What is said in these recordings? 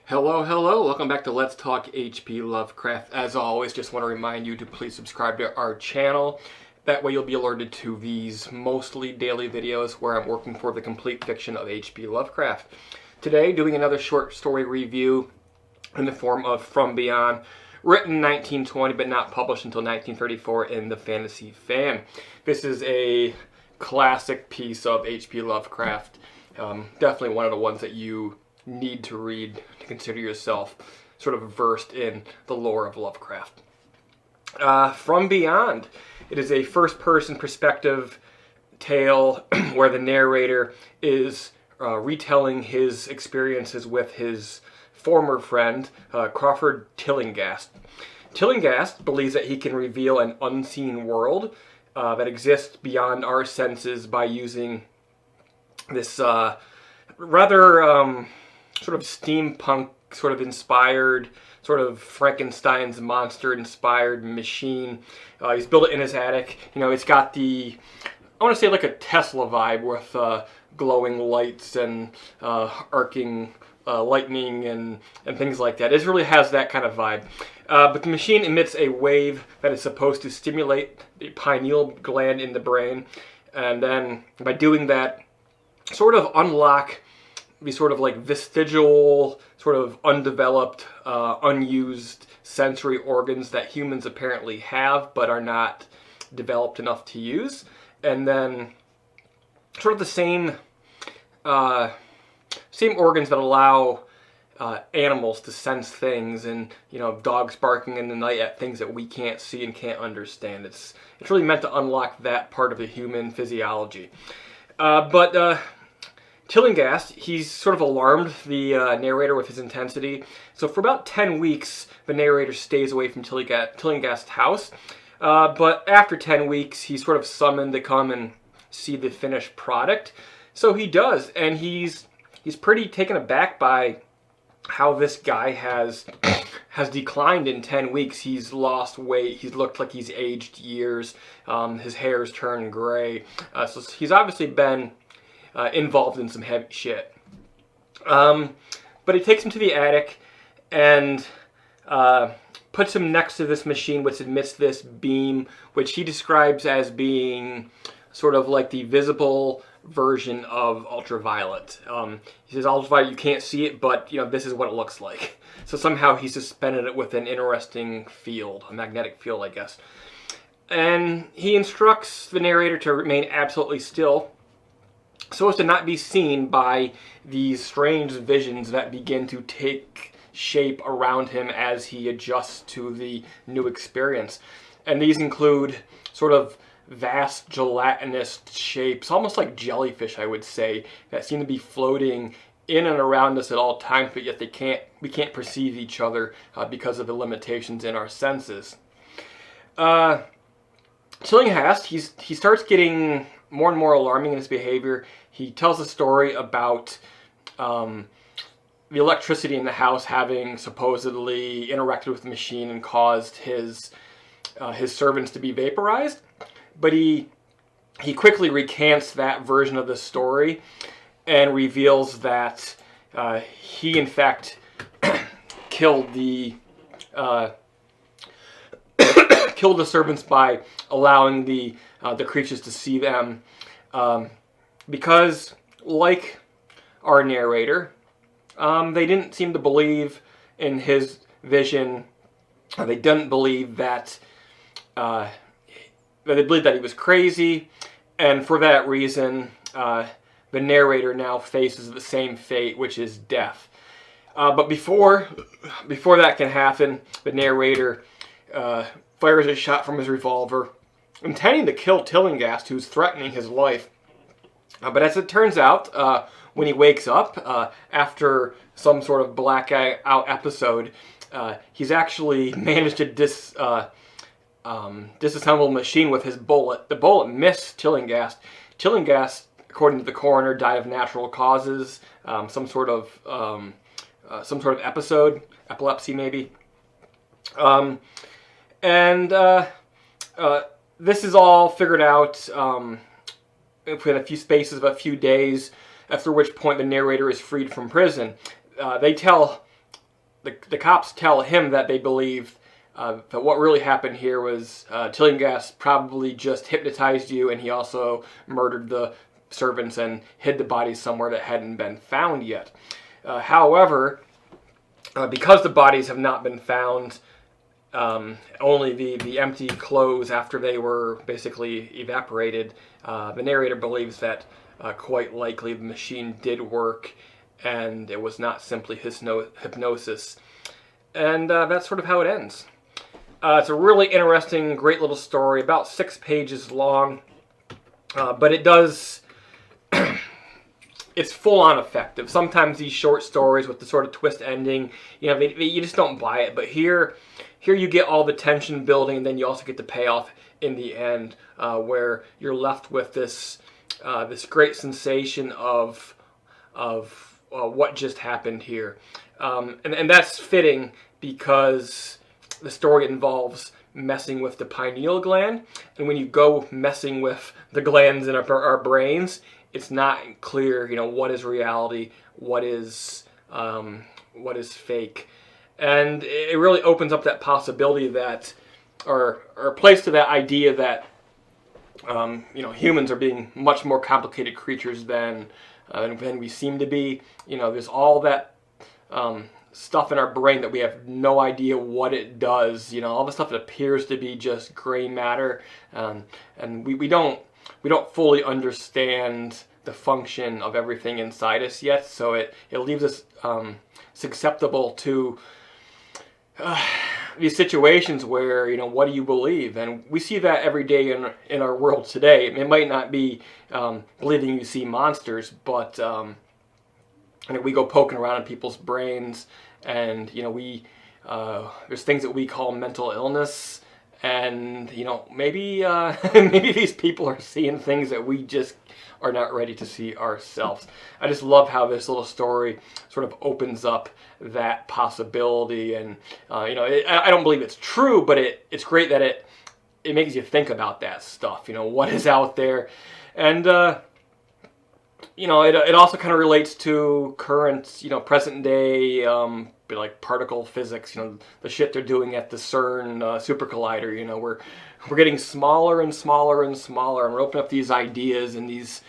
Hello, welcome back to Let's Talk H.P. Lovecraft. As always, just want to remind you to please subscribe to our channel. That way you'll be alerted to these mostly daily videos where I'm working for the complete fiction of H.P. Lovecraft. Today, doing another short story review in the form of From Beyond, written in 1920 but not published until 1934 in the Fantasy Fan. This is a classic piece of H.P. Lovecraft. Definitely one of the ones that you need to read to consider yourself sort of versed in the lore of Lovecraft. From Beyond. It is a first-person perspective tale where the narrator is retelling his experiences with his former friend, Crawford Tillinghast. Tillinghast believes that he can reveal an unseen world that exists beyond our senses by using this rather sort of steampunk, sort of inspired, sort of Frankenstein's monster inspired machine. He's built it in his attic. You know, it's got the, I want to say like a Tesla vibe with glowing lights and arcing lightning and things like that. It really has that kind of vibe. But the machine emits a wave that is supposed to stimulate the pineal gland in the brain. And then by doing that, sort of unlock these sort of like vestigial, sort of undeveloped, unused sensory organs that humans apparently have but are not developed enough to use. And then sort of the same organs that allow animals to sense things, and dogs barking in the night at things that we can't see and can't understand. It's really meant to unlock that part of the human physiology. But Tillinghast, he's sort of alarmed the narrator with his intensity. So for about 10 weeks, the narrator stays away from Tillinghast's house. But after 10 weeks, he's sort of summoned to come and see the finished product. So he does, and he's pretty taken aback by how this guy has declined in 10 weeks. He's lost weight. He's looked like he's aged years. His hair's turned gray. So he's obviously been involved in some heavy shit. But he takes him to the attic and puts him next to this machine which emits this beam, which he describes as being sort of like the visible version of ultraviolet. He says ultraviolet, you can't see it, but this is what it looks like. So somehow he suspended it with an interesting field, a magnetic field, I guess. And he instructs the narrator to remain absolutely still, so as to not be seen by these strange visions that begin to take shape around him as he adjusts to the new experience. And these include sort of vast gelatinous shapes, almost like jellyfish, I would say, that seem to be floating in and around us at all times, but yet we can't perceive each other because of the limitations in our senses. Tillinghast, he starts getting more and more alarming in his behavior. He tells a story about the electricity in the house having supposedly interacted with the machine and caused his servants to be vaporized. But he quickly recants that version of the story and reveals that he in fact killed the servants by allowing the creatures to see them, because, like our narrator, they didn't seem to believe in his vision. They didn't believe that they believed that he was crazy, and for that reason, the narrator now faces the same fate, which is death. But before that can happen, the narrator fires a shot from his revolver, intending to kill Tillinghast, who's threatening his life. But as it turns out, when he wakes up after some sort of blackout episode, he's actually managed to disassemble the machine with his bullet. The bullet missed Tillinghast. Tillinghast, according to the coroner, died of natural causes, some sort of episode, epilepsy maybe. This is all figured out within a few days, after which point the narrator is freed from prison. They tell the cops tell him that they believe that what really happened here was Tillinghast probably just hypnotized you, and he also murdered the servants and hid the bodies somewhere that hadn't been found yet. However, because the bodies have not been found, only the empty clothes after they were basically evaporated, the narrator believes that quite likely the machine did work and it was not simply hypnosis. And that's sort of how it ends. It's a really interesting, great little story, about 6 pages long, but it does... it's full-on effective. Sometimes these short stories with the sort of twist ending, you know, you just don't buy it. But here you get all the tension building, and then you also get the payoff in the end, where you're left with this great sensation of what just happened here, and that's fitting because the story involves messing with the pineal gland, and when you go messing with the glands in our brains, it's not clear, you know, what is reality, what is fake, and it really opens up that possibility that, or plays to that idea that, you know, humans are being much more complicated creatures than we seem to be. You know, there's all that stuff in our brain that we have no idea what it does. You know, all the stuff that appears to be just gray matter, and we don't fully understand the function of everything inside us yet. So it leaves us susceptible to these situations where, you know, what do you believe? And we see that every day in our world today. It might not be believing you see monsters, but you know, we go poking around in people's brains, and, you know, there's things that we call mental illness, and, you know, maybe maybe these people are seeing things that we just are not ready to see ourselves. I just love how this little story sort of opens up that possibility, and you know, I don't believe it's true, but it's great that it makes you think about that stuff. You know, what is out there, and you know, it also kind of relates to current, you know, present day, like particle physics. You know, the shit they're doing at the CERN super collider. You know, we're getting smaller and smaller and smaller, and we're opening up these ideas and these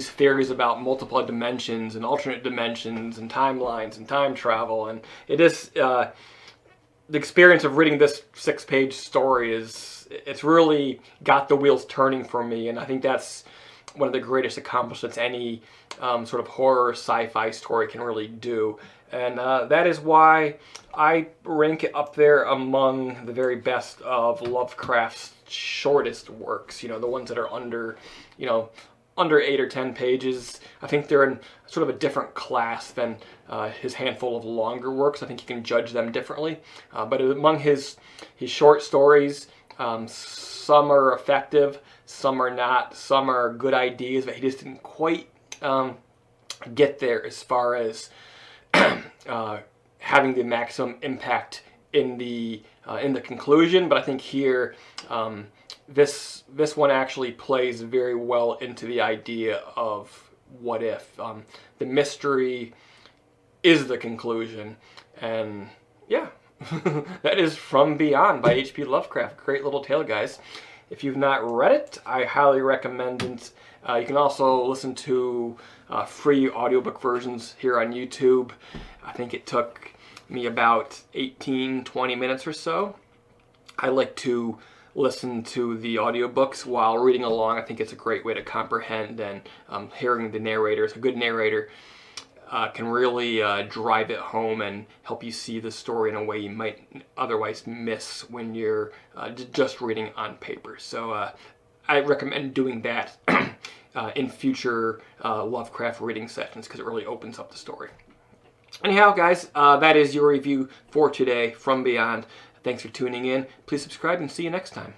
theories about multiple dimensions and alternate dimensions and timelines and time travel. And it is the experience of reading this 6-page story it's really got the wheels turning for me, and I think that's one of the greatest accomplishments any sort of horror sci-fi story can really do. And that is why I rank it up there among the very best of Lovecraft's shortest works. You know, the ones that are under 8 or 10 pages. I think they're in sort of a different class than his handful of longer works. I think you can judge them differently. But among his short stories, some are effective, some are not, some are good ideas, but he just didn't quite get there as far as having the maximum impact in the conclusion. But I think here, this one actually plays very well into the idea of what if. The mystery is the conclusion, and yeah. That is From Beyond by H.P. Lovecraft. Great little tale, guys. If you've not read it, I highly recommend it. You can also listen to free audiobook versions here on YouTube. I think it took me about 18-20 minutes or so. I like to listen to the audiobooks while reading along. I think it's a great way to comprehend, and hearing the narrators, a good narrator, can really drive it home and help you see the story in a way you might otherwise miss when you're just reading on paper. So I recommend doing that in future Lovecraft reading sessions, because it really opens up the story. Anyhow, guys, that is your review for today, From Beyond. Thanks for tuning in. Please subscribe, and see you next time.